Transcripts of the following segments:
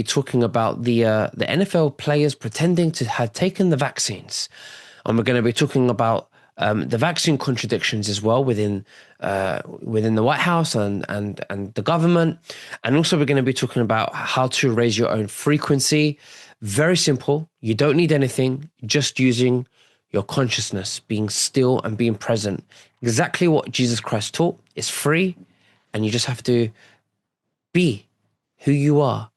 talking about the NFL players pretending to have taken the vaccines, and we're going to be talking about the vaccine contradictions as well within the White House and the government, and also we're going to be talking about how to raise your own frequency. Very simple. You don't need anything, just using your consciousness, being still and being present. Exactly what Jesus Christ taught. Is free, and you just have to be who you are.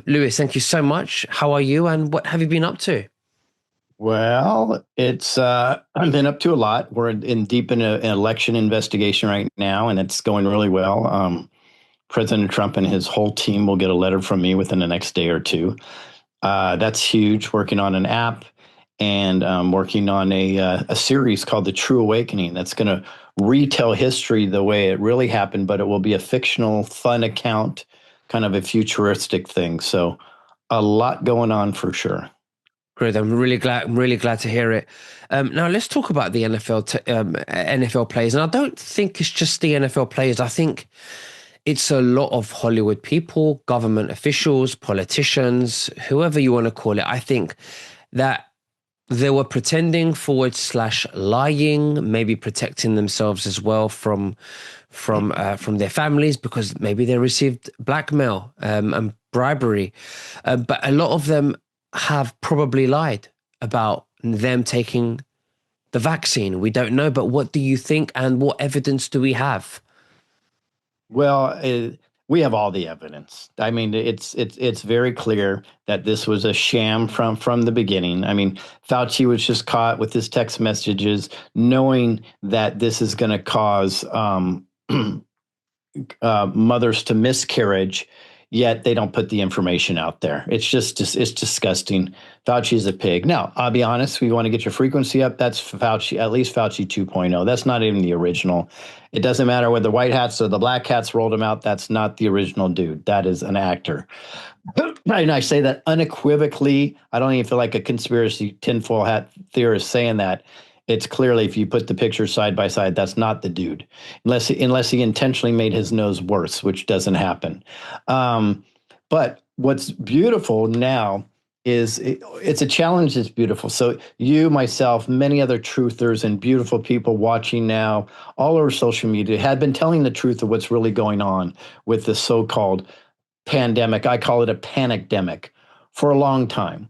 Lewis, thank you so much. How are you, and what have you been up to? Well, it's I've been up to a lot. We're deep in an election investigation right now, and it's going really well. President Trump and his whole team will get a letter from me within the next day or two. That's huge. Working on an app and working on a series called The True Awakening that's going to retell history the way it really happened, but it will be a fictional, fun account, kind of a futuristic thing. So a lot going on for sure. Great. I'm really glad. I'm really glad to hear it. Now let's talk about the NFL players, and I don't think it's just the NFL players. I think it's a lot of Hollywood people, government officials, politicians, whoever you want to call it. I think that they were pretending forward slash lying, maybe protecting themselves as well from their families because maybe they received blackmail and bribery. But a lot of them have probably lied about them taking the vaccine. We don't know, but what do you think, and what evidence do we have? Well, we have all the evidence. I mean, it's very clear that this was a sham from the beginning. I mean, Fauci was just caught with his text messages, knowing that this is going to cause mothers to miscarriage. Yet they don't put the information out there. It's disgusting. Fauci's a pig. Now, I'll be honest, we want to get your frequency up. That's Fauci, at least Fauci 2.0. That's not even the original. It doesn't matter whether the white hats or the black hats rolled him out. That's not the original dude. That is an actor. And I say that unequivocally. I don't even feel like a conspiracy tinfoil hat theorist saying that. It's clearly, if you put the pictures side by side, that's not the dude, unless he intentionally made his nose worse, which doesn't happen. But what's beautiful now is it's a challenge that's beautiful. So you, myself, many other truthers and beautiful people watching now all over social media had been telling the truth of what's really going on with the so-called pandemic. I call it a panicdemic for a long time.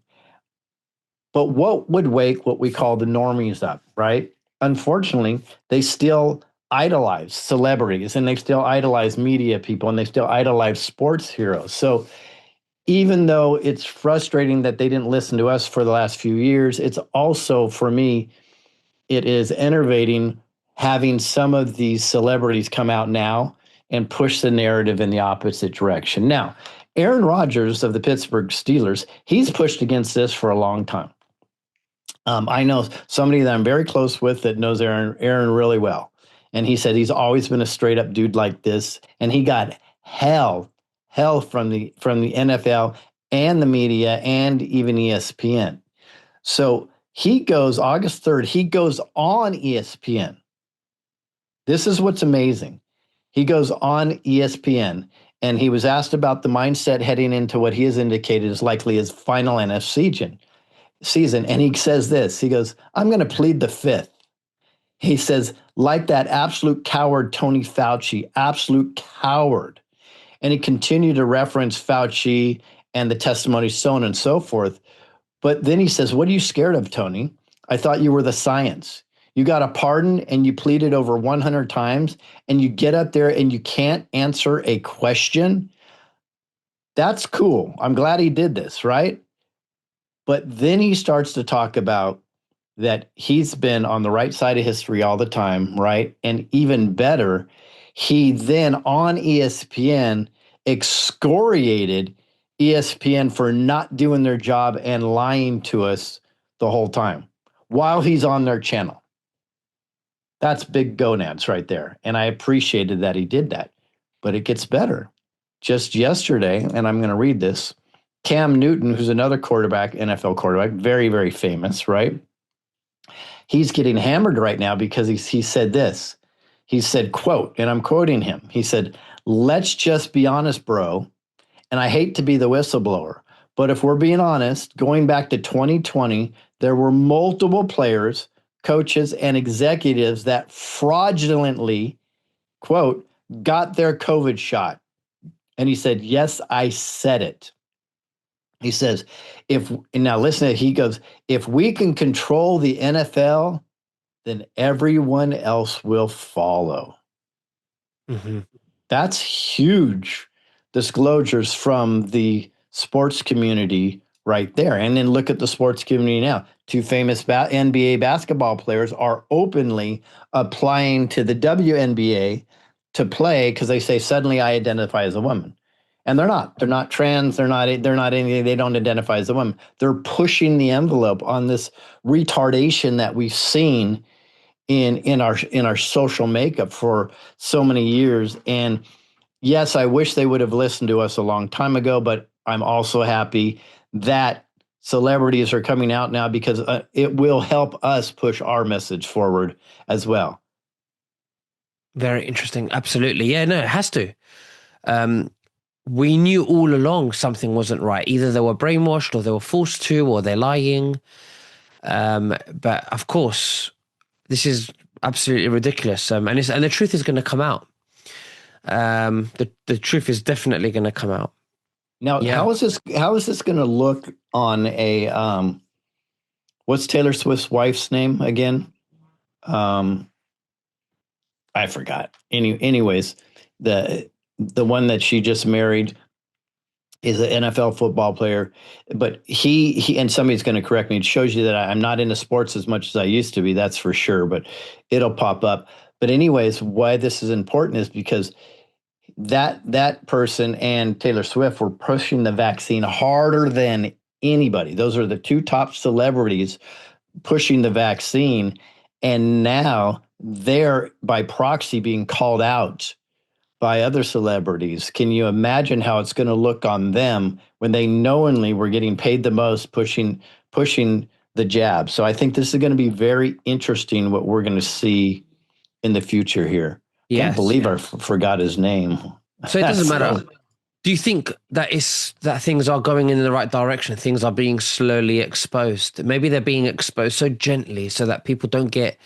But what would wake what we call the normies up, right? Unfortunately, they still idolize celebrities and they still idolize media people and they still idolize sports heroes. So even though it's frustrating that they didn't listen to us for the last few years, it's also, for me, it is enervating having some of these celebrities come out now and push the narrative in the opposite direction. Now, Aaron Rodgers of the Pittsburgh Steelers, he's pushed against this for a long time. I know somebody that I'm very close with that knows Aaron really well. And he said he's always been a straight up dude like this. And he got hell from the NFL and the media and even ESPN. So he goes August 3rd, he goes on ESPN. This is what's amazing. He goes on ESPN and he was asked about the mindset heading into what he has indicated is likely his final NFL season. And he says this, he goes, I'm going to plead the fifth. He says, like that absolute coward, Tony Fauci, absolute coward. And he continued to reference Fauci and the testimony, so on and so forth. But then he says, what are you scared of, Tony? I thought you were the science. You got a pardon and you pleaded over 100 times and you get up there and you can't answer a question. That's cool. I'm glad he did this, right? But then he starts to talk about that he's been on the right side of history all the time, right? And even better, he then on ESPN excoriated ESPN for not doing their job and lying to us the whole time while he's on their channel. That's big gonads right there. And I appreciated that he did that. But it gets better. Just yesterday, and I'm going to read this, Cam Newton, who's another quarterback, NFL quarterback, very, very famous, right? He's getting hammered right now because he said this. He said, quote, and I'm quoting him. He said, let's just be honest, bro. and I hate to be the whistleblower, but if we're being honest, going back to 2020, there were multiple players, coaches, and executives that fraudulently, quote, got their COVID shot. And he said, yes, I said it. He says, now listen, he goes, if we can control the NFL, then everyone else will follow. Mm-hmm. That's huge disclosures from the sports community right there. And then look at the sports community now. Two famous NBA basketball players are openly applying to the WNBA to play because they say, suddenly I identify as a woman. And they're not. They're not trans. They're not anything. They don't identify as a woman. They're pushing the envelope on this retardation that we've seen in our social makeup for so many years. And yes, I wish they would have listened to us a long time ago, but I'm also happy that celebrities are coming out now because it will help us push our message forward as well. Very interesting. Absolutely. Yeah, no, it has to. We knew all along something wasn't right. Either they were brainwashed or they were forced to, or they're lying. But of course, this is absolutely ridiculous. And the truth is going to come out. The truth is definitely going to come out. Now, how is this going to look on a what's Taylor Swift's wife's name again? I forgot. Anyways, the one that she just married is an NFL football player, but he and somebody's going to correct me. It shows you that I'm not into sports as much as I used to be. That's for sure, but it'll pop up. But anyways, why this is important is because that person and Taylor Swift were pushing the vaccine harder than anybody. Those are the two top celebrities pushing the vaccine. And now they're by proxy being called out by other celebrities. Can you imagine how it's going to look on them when they knowingly were getting paid the most pushing the jab? So I think this is going to be very interesting what we're going to see in the future here. Yes, can't believe I forgot his name. So it doesn't matter. Do you think that things are going in the right direction? Things are being slowly exposed. Maybe they're being exposed so gently so that people don't get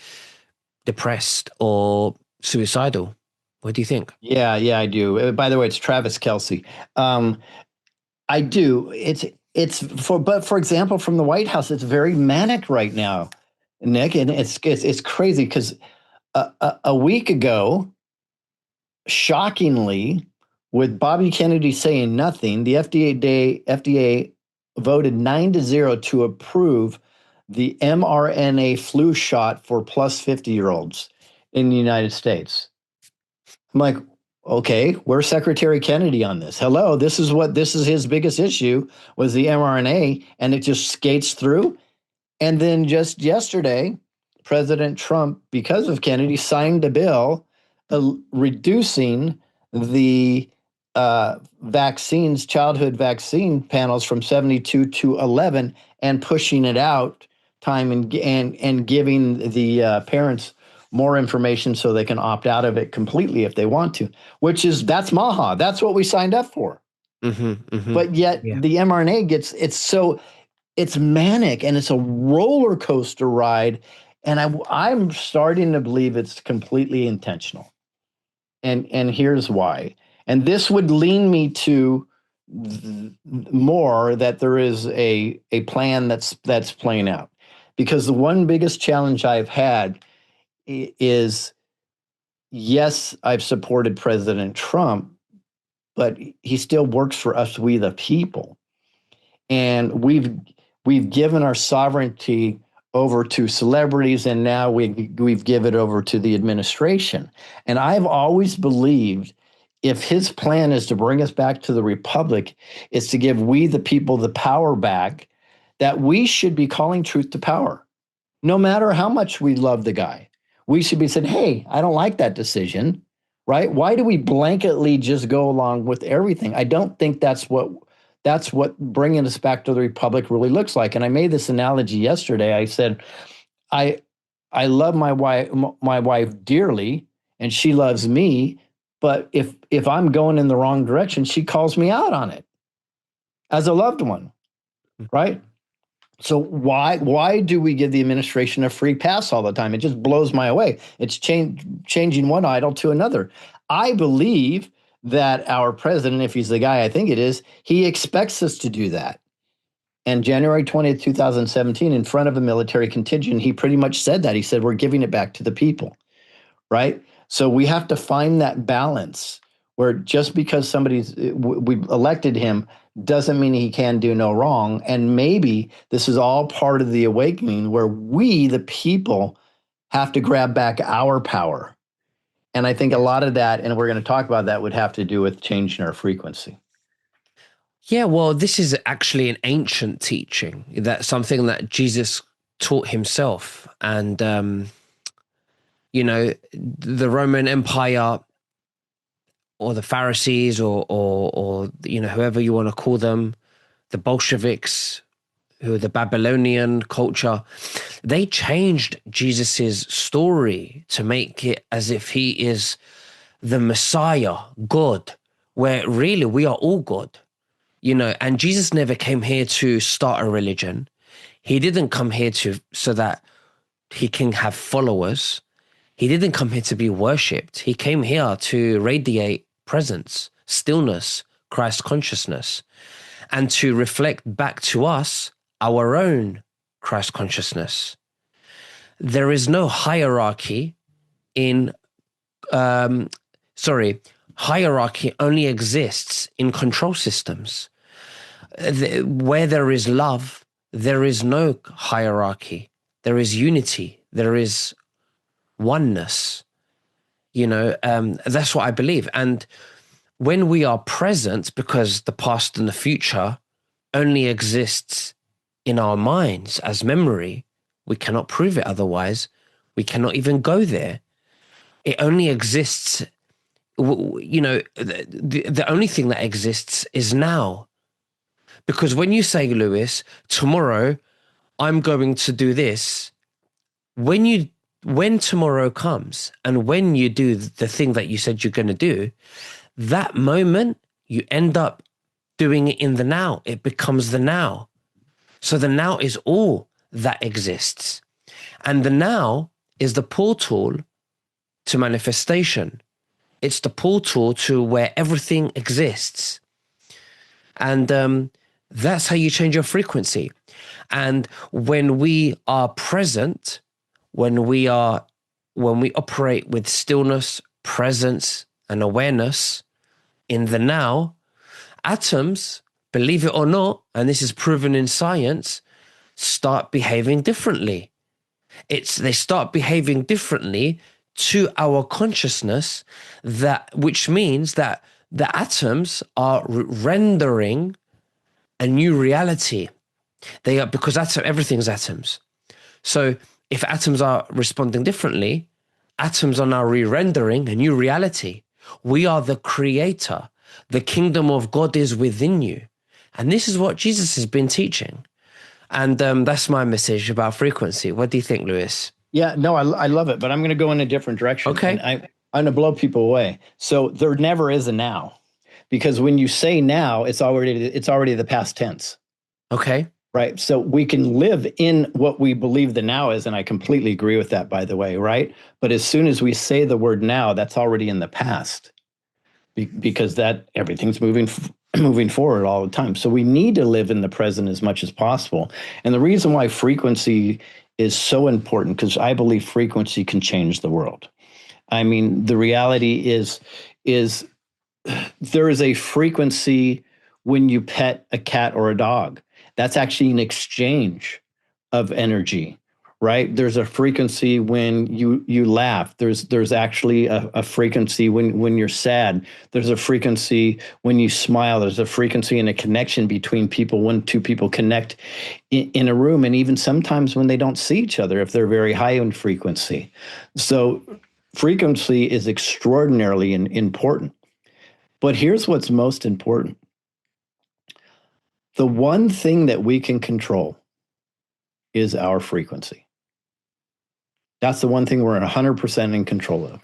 depressed or suicidal. What do you think? Yeah, I do. By the way, it's Travis Kelce. I do. But for example, from the White House, it's very manic right now, Nick, and it's crazy because a week ago, shockingly, with Bobby Kennedy saying nothing, the FDA voted 9-0 to approve the mRNA flu shot for plus 50-year-olds in the United States. I'm like, okay, where's Secretary Kennedy on this? Hello, this is his biggest issue was the mRNA, and it just skates through. And then just yesterday, President Trump, because of Kennedy, signed a bill reducing the childhood vaccine panels from 72 to 11 and pushing it out time and giving the parents more information so they can opt out of it completely if they want to, that's MAHA. That's what we signed up for. Mm-hmm, mm-hmm. But yet the mRNA it's manic and it's a roller coaster ride. And I'm starting to believe it's completely intentional. And here's why. And this would lean me to more that there is a plan that's playing out. Because the one biggest challenge I've had is, yes, I've supported President Trump, but he still works for us, we the people. And we've given our sovereignty over to celebrities, and now we've given it over to the administration. And I've always believed if his plan is to bring us back to the republic, is to give we the people the power back, that we should be calling truth to power. No matter how much we love the guy, we should be saying, hey, I don't like that decision, right? Why do we blanketly just go along with everything? I don't think that's what bringing us back to the republic really looks like. And I made this analogy yesterday. I said, I love my wife dearly, and she loves me. But if I'm going in the wrong direction, she calls me out on it. as a loved one, right? So why do we give the administration a free pass all the time? It just blows my away. It's changing one idol to another. I believe that our president, if he's the guy I think it is, he expects us to do that. And January 20th, 2017, in front of a military contingent, he pretty much said that. He said, we're giving it back to the people, right? So we have to find that balance where just because we elected him doesn't mean he can do no wrong. And maybe this is all part of the awakening where we, the people, have to grab back our power. And I think a lot of that, and we're going to talk about that, would have to do with changing our frequency. Yeah, well, this is actually an ancient teaching. That's something that Jesus taught himself. And, the Roman Empire or the Pharisees or whoever you want to call them, the Bolsheviks, who are the Babylonian culture, they changed Jesus's story to make it as if he is the Messiah, God, where really we are all God. And Jesus never came here to start a religion. He didn't come here so that he can have followers. He didn't come here to be worshipped. He came here to radiate presence, stillness, Christ consciousness, and to reflect back to us our own Christ consciousness. There is no hierarchy hierarchy only exists in control systems. Where there is love, there is no hierarchy. There is unity. There is oneness. That's what I believe. And when we are present, because the past and the future only exists in our minds as memory, we cannot prove it otherwise. We cannot even go there. It only exists, the only thing that exists is now. Because when you say, Lewis, tomorrow I'm going to do this, when tomorrow comes and when you do the thing that you said you're going to do, that moment you end up doing it in the now. It becomes the now. So the now is all that exists. And the now is the portal to manifestation. It's the portal to where everything exists. And that's how you change your frequency. And when we are present, when we operate with stillness, presence, and awareness in the now, atoms, believe it or not, and this is proven in science, start behaving differently. They start behaving differently to our consciousness, which means that the atoms are rendering a new reality. They are, because everything's atoms. So if atoms are responding differently, atoms are now re-rendering a new reality. We are the creator. The kingdom of God is within you. And this is what Jesus has been teaching. And that's my message about frequency. What do you think, Lewis? Yeah, no, I love it, but I'm going to go in a different direction. Okay. I'm going to blow people away. So there never is a now, because when you say now, it's already the past tense. Okay. Right. So we can live in what we believe the now is. And I completely agree with that, by the way. Right. But as soon as we say the word now, that's already in the past, because that everything's moving forward all the time. So we need to live in the present as much as possible. And the reason why frequency is so important, because I believe frequency can change the world. I mean, the reality is there is a frequency when you pet a cat or a dog. That's actually an exchange of energy, right? There's a frequency when you laugh. There's actually a frequency when you're sad. There's a frequency when you smile. There's a frequency and a connection between people when two people connect in a room, and even sometimes when they don't see each other if they're very high in frequency. So frequency is extraordinarily important. But here's what's most important. The one thing that we can control is our frequency. That's the one thing we're 100% in control of.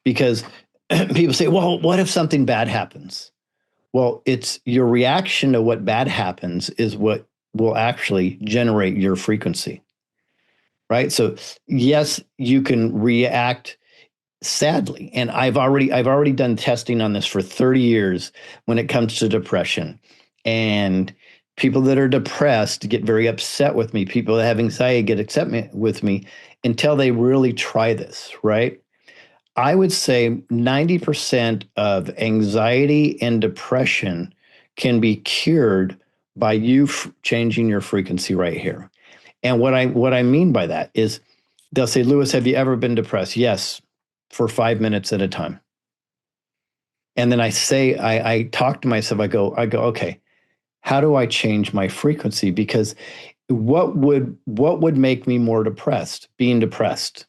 Because people say, well, what if something bad happens? Well, it's your reaction to what bad happens is what will actually generate your frequency, right? So yes, you can react sadly, and I've already done testing on this for 30 years when it comes to depression. And people that are depressed get very upset with me. People that have anxiety get upset with me until they really try this, right? I would say 90% of anxiety and depression can be cured by you changing your frequency right here. And what I mean by that is they'll say, Lewis, have you ever been depressed? Yes, for 5 minutes at a time. And then I talk to myself, I go, okay, how do I change my frequency? Because what would make me more depressed? Being depressed.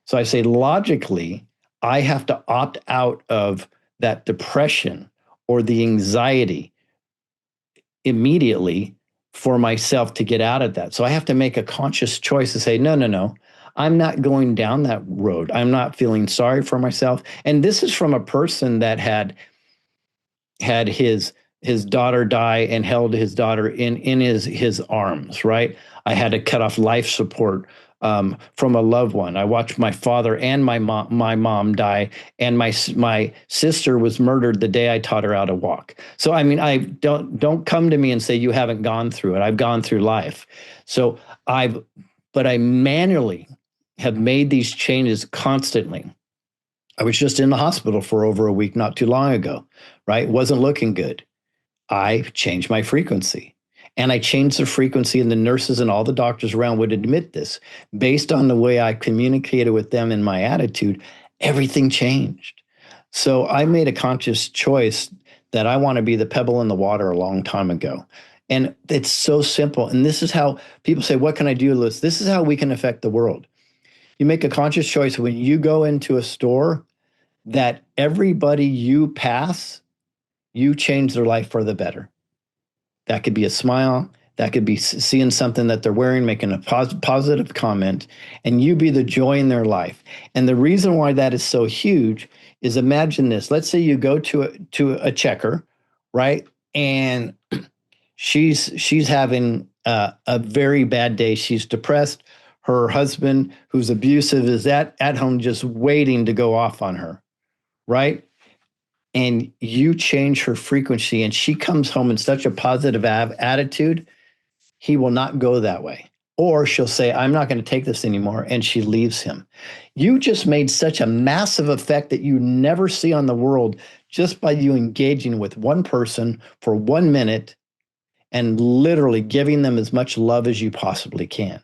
So I say, logically, I have to opt out of that depression or the anxiety immediately for myself to get out of that. So I have to make a conscious choice to say, no, no, no, I'm not going down that road. I'm not feeling sorry for myself. And this is from a person that had his daughter die and held his daughter in his arms, right? I had to cut off life support from a loved one. I watched my father and my mom die, and my sister was murdered the day I taught her how to walk. So I mean, I don't come to me and say you haven't gone through it. I've gone through life. So but I manually have made these changes constantly. I was just in the hospital for over a week not too long ago, right? Wasn't looking good. I changed my frequency. And I changed the frequency, and the nurses and all the doctors around would admit this. Based on the way I communicated with them and my attitude, everything changed. So I made a conscious choice that I want to be the pebble in the water a long time ago. And it's so simple. And this is how people say, what can I do, Lewis? This is how we can affect the world. You make a conscious choice when you go into a store that everybody you pass, you change their life for the better. That could be a smile. That could be seeing something that they're wearing, making a positive comment, and you be the joy in their life. And the reason why that is so huge is, imagine this. Let's say you go to a checker, right? And she's having a very bad day. She's depressed. Her husband, who's abusive, is at home just waiting to go off on her, right? And you change her frequency and she comes home in such a positive attitude, he will not go that way. Or she'll say, I'm not going to take this anymore. And she leaves him. You just made such a massive effect that you never see on the world just by you engaging with one person for 1 minute and literally giving them as much love as you possibly can.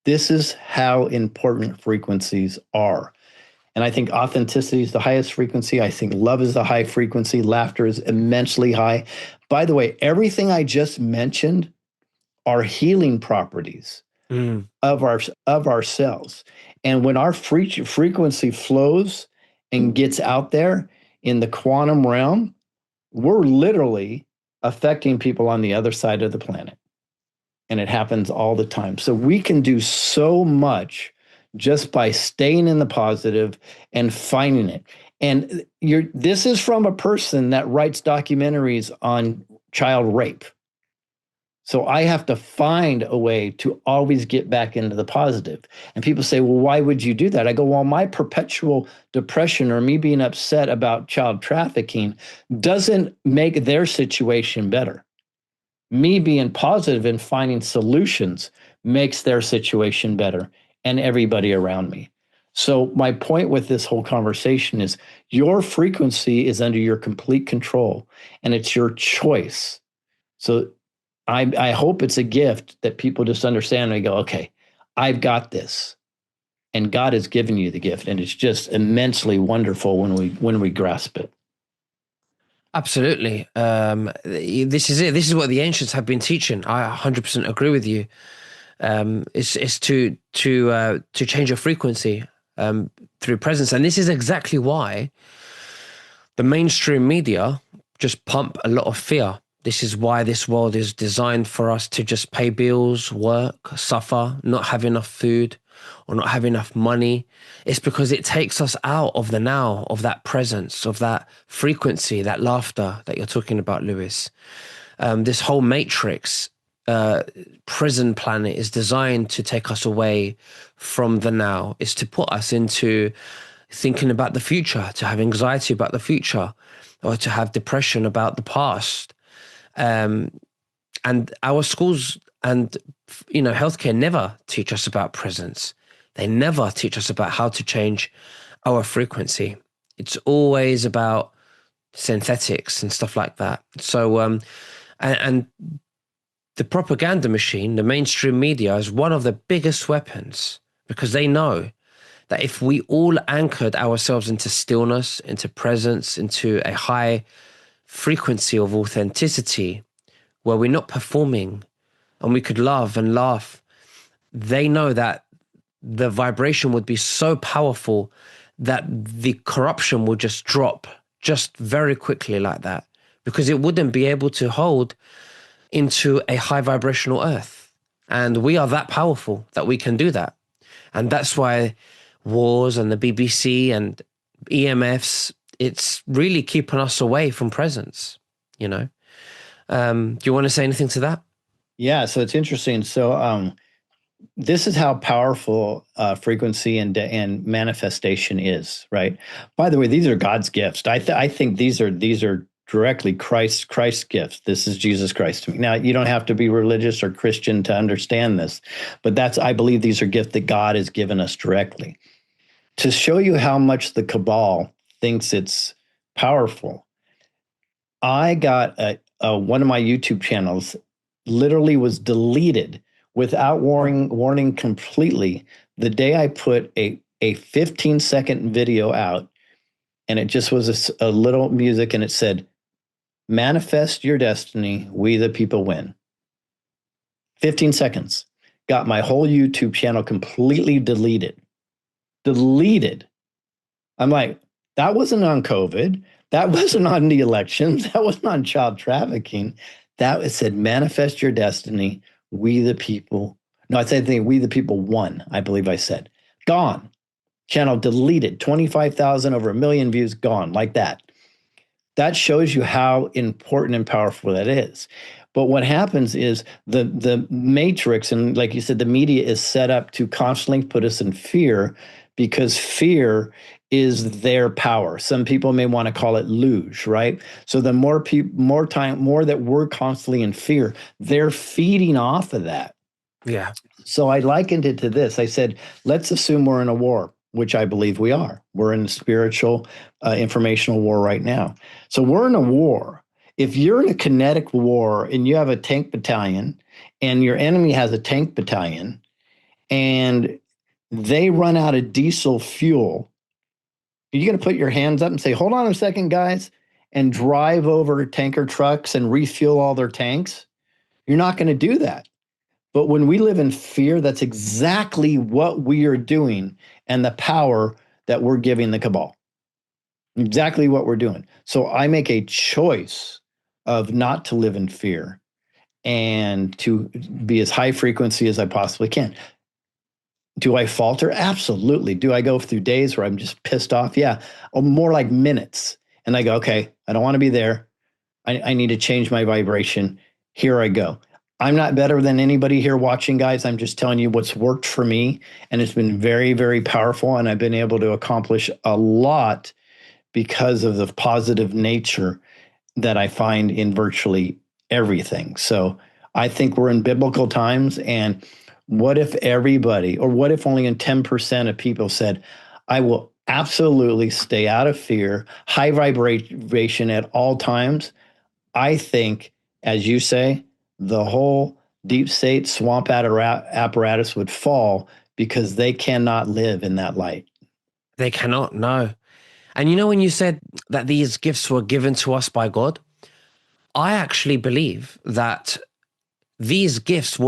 This is how important frequencies are. And I think authenticity is the highest frequency. I think love is the high frequency. Laughter is immensely high. By the way, everything I just mentioned are healing properties of ourselves. And when our frequency flows and gets out there in the quantum realm, we're literally affecting people on the other side of the planet. And it happens all the time. So we can do so much just by staying in the positive and finding it. And this is from a person that writes documentaries on child rape. So I have to find a way to always get back into the positive. And people say, well, why would you do that? I go, well, my perpetual depression or me being upset about child trafficking doesn't make their situation better. Me being positive and finding solutions makes their situation better and everybody around me. So my point with this whole conversation is your frequency is under your complete control and it's your choice. So I hope it's a gift that people just understand and go, okay, I've got this. And God has given you the gift. And it's just immensely wonderful when we grasp it. Absolutely. This is it. This is what the ancients have been teaching. I 100% agree with you. It's to change your frequency through presence, and this is exactly why the mainstream media just pump a lot of fear. This is why this world is designed for us to just pay bills, work, suffer, not have enough food, or not have enough money. It's because it takes us out of the now, of that presence, of that frequency, that laughter that you're talking about, Lewis. This whole matrix prison planet is designed to take us away from the now. It's to put us into thinking about the future, to have anxiety about the future, or to have depression about the past. And our schools and healthcare never teach us about presence. They never teach us about how to change our frequency. It's always about synthetics and stuff like that. So, and the propaganda machine, the mainstream media, is one of the biggest weapons, because they know that if we all anchored ourselves into stillness, into presence, into a high frequency of authenticity, where we're not performing and we could love and laugh, they know that the vibration would be so powerful that the corruption would just drop just very quickly like that, because it wouldn't be able to hold into a high vibrational earth. And we are that powerful that we can do that. And that's why wars and the BBC and EMFs, it's really keeping us away from presence, Do you want to say anything to that? Yeah, so it's interesting. So this is how powerful frequency and manifestation is, right? By the way, these are God's gifts. I think these are directly Christ's gifts. This is Jesus Christ to me. Now, you don't have to be religious or Christian to understand this, but I believe these are gifts that God has given us directly. To show you how much the cabal thinks it's powerful, I got one of my YouTube channels literally was deleted without warning completely the day I put a 15-second video out, and it just was a little music, and it said, "Manifest your destiny, we the people win." 15 seconds. Got my whole YouTube channel completely deleted. I'm like, that wasn't on COVID. That wasn't on the elections. That wasn't on child trafficking. It said, "Manifest your destiny, we the people." No, I said, "We the people won," I believe I said. Gone. Channel deleted. 25,000, over 1 million views, gone like that. That shows you how important and powerful that is. But what happens is the matrix, and like you said, the media is set up to constantly put us in fear, because fear is their power. Some people may want to call it luge, right? So the more that we're constantly in fear, they're feeding off of that. Yeah. So I likened it to this. I said, let's assume we're in a war, which I believe we are. We're in a spiritual, informational war right now. So we're in a war. If you're in a kinetic war and you have a tank battalion and your enemy has a tank battalion and they run out of diesel fuel, are you going to put your hands up and say, "Hold on a second, guys," and drive over tanker trucks and refuel all their tanks? You're not going to do that. But when we live in fear, that's exactly what we are doing, and the power that we're giving the cabal. Exactly what we're doing. So I make a choice of not to live in fear and to be as high frequency as I possibly can. Do I falter? Absolutely. Do I go through days where I'm just pissed off? Yeah. Or more like minutes. And I go, okay, I don't want to be there. I need to change my vibration. Here I go. I'm not better than anybody here watching, guys. I'm just telling you what's worked for me. And it's been very, very powerful. And I've been able to accomplish a lot because of the positive nature that I find in virtually everything. So I think we're in biblical times. And what if everybody, or what if only 10% of people said, "I will absolutely stay out of fear, high vibration at all times"? I think, as you say, the whole deep state swamp apparatus would fall, because they cannot live in that light. They cannot, no. And when you said that these gifts were given to us by God, I actually believe that these gifts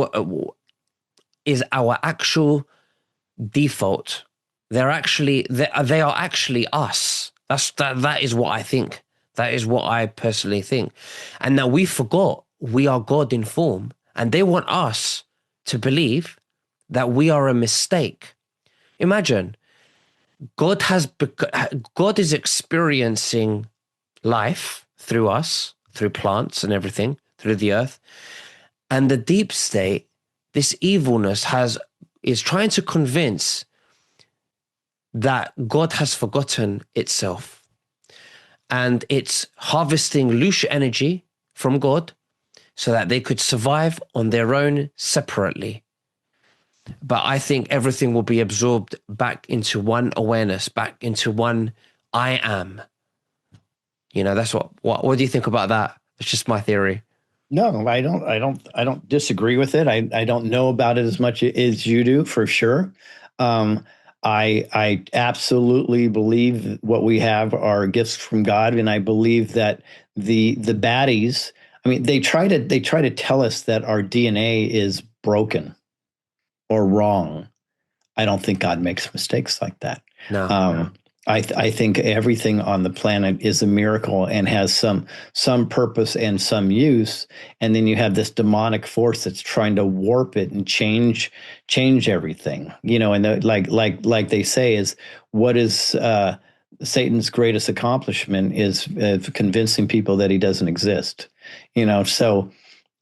is our actual default. They are actually us. That is what I think. That is what I personally think. And now we forgot we are God in form, and they want us to believe that we are a mistake, Imagine God has God is experiencing life through us, through plants and everything, through the earth, and the deep state, this evilness is trying to convince that God has forgotten itself, and it's harvesting loose energy from God so that they could survive on their own separately. But I think everything will be absorbed back into one awareness, back into one I am. That's what do you think about that? It's just my theory. No, I don't disagree with it. I don't know about it as much as you do, for sure. Um, I absolutely believe what we have are gifts from God, and I believe that the baddies. I mean, they try to tell us that our DNA is broken or wrong. I don't think God makes mistakes like that. No. I think everything on the planet is a miracle and has some purpose and some use. And then you have this demonic force that's trying to warp it and change everything. And like they say is what is Satan's greatest accomplishment is convincing people that he doesn't exist. So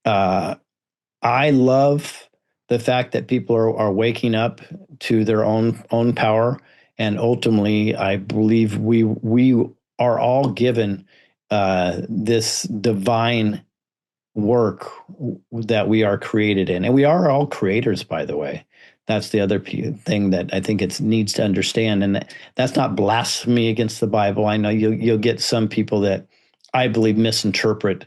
I love the fact that people are waking up to their own power, and ultimately, I believe we are all given this divine work that we are created in, and we are all creators. By the way, that's the other thing that I think it needs to understand, and that's not blasphemy against the Bible. I know you'll get some people that I believe misinterpret.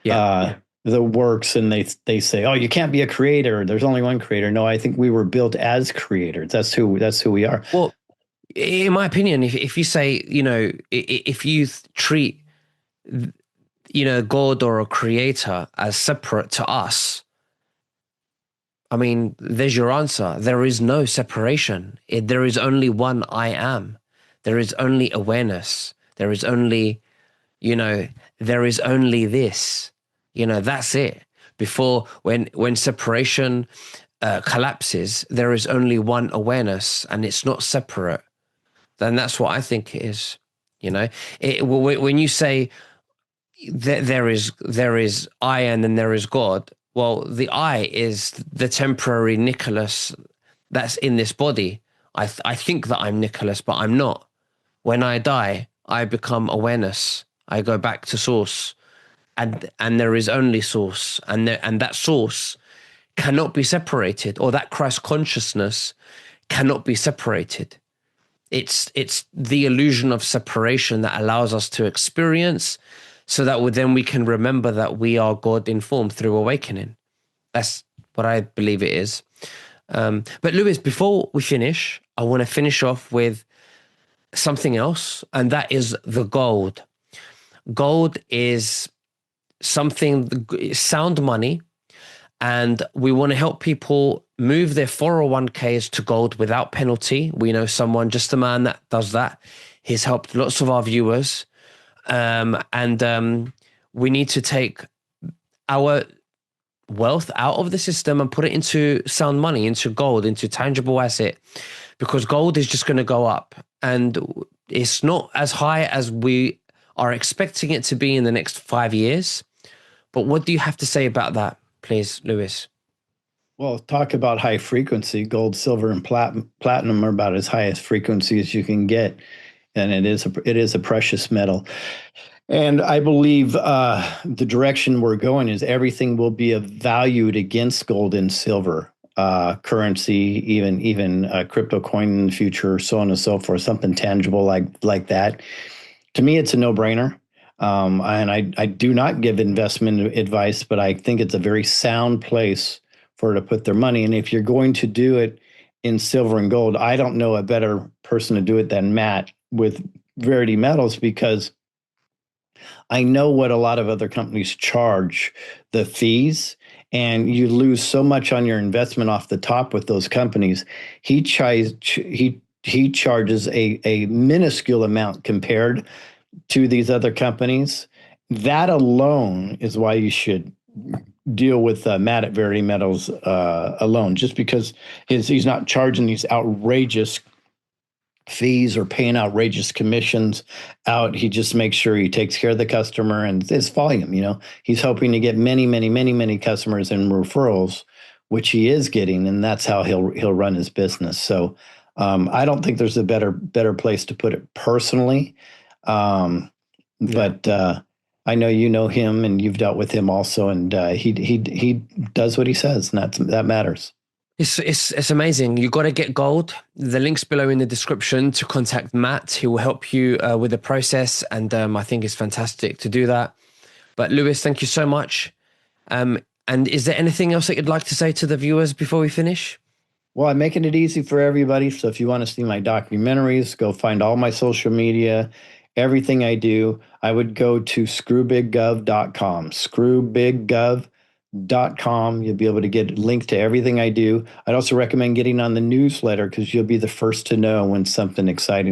Yeah. The works, and they say, oh, you can't be a creator, there's only one creator. No, I think we were built as creators. That's who we are. Well, in my opinion, if you say, if you treat, God or a creator as separate to us, I mean, there's your answer. There is no separation. There is only one I am. There is only awareness. There is only, there is only this. That's it. Before, when separation collapses, there is only one awareness, and it's not separate. Then that's what I think it is. When you say that there is I and then there is God, well, the I is the temporary Nicholas that's in this body. I think that I'm Nicholas, but I'm not. When I die, I become awareness. I go back to source, and there is only source, and that source cannot be separated, or that Christ consciousness cannot be separated. It's the illusion of separation that allows us to experience, so that then we can remember that we are God informed through awakening. That's what I believe it is. But Lewis, before we finish, I want to finish off with something else, and that is the gold. Gold is something, sound money, and we want to help people move their 401ks to gold without penalty. We know someone, just a man that does that. He's helped lots of our viewers. And we need to take our wealth out of the system and put it into sound money, into gold, into tangible asset, because gold is just going to go up. And it's not as high as we are expecting it to be in the next 5 years. But what do you have to say about that, please, Lewis? Well, talk about high frequency. Gold, silver, and platinum are about as high as frequency as you can get, and it is a precious metal. And I believe the direction we're going is everything will be valued against gold and silver currency, even crypto coin in the future, so on and so forth. Something tangible like that. To me, it's a no-brainer. And I do not give investment advice, but I think it's a very sound place for to put their money. And if you're going to do it in silver and gold, I don't know a better person to do it than Matt with Verity Metals, because I know what a lot of other companies charge, the fees, and you lose so much on your investment off the top with those companies. He charges a minuscule amount compared to these other companies. That alone is why you should deal with Matt at Verity Metals alone, just because he's not charging these outrageous fees or paying outrageous commissions out. He just makes sure he takes care of the customer and his volume. He's hoping to get many, many, many, many customers and referrals, which he is getting, and that's how he'll run his business. So I don't think there's a better place to put it personally. But I know you know him and you've dealt with him also, and he does what he says, and that matters. It's amazing. You got to get gold. The link's below in the description to contact Matt. He will help you with the process, and I think it's fantastic to do that. But Lewis, thank you so much. And is there anything else that you'd like to say to the viewers before we finish? Well, I'm making it easy for everybody. So if you want to see my documentaries, go find all my social media, everything I do. I would go to screwbiggov.com, screwbiggov.com. You'll be able to get a link to everything I do. I'd also recommend getting on the newsletter because you'll be the first to know when something exciting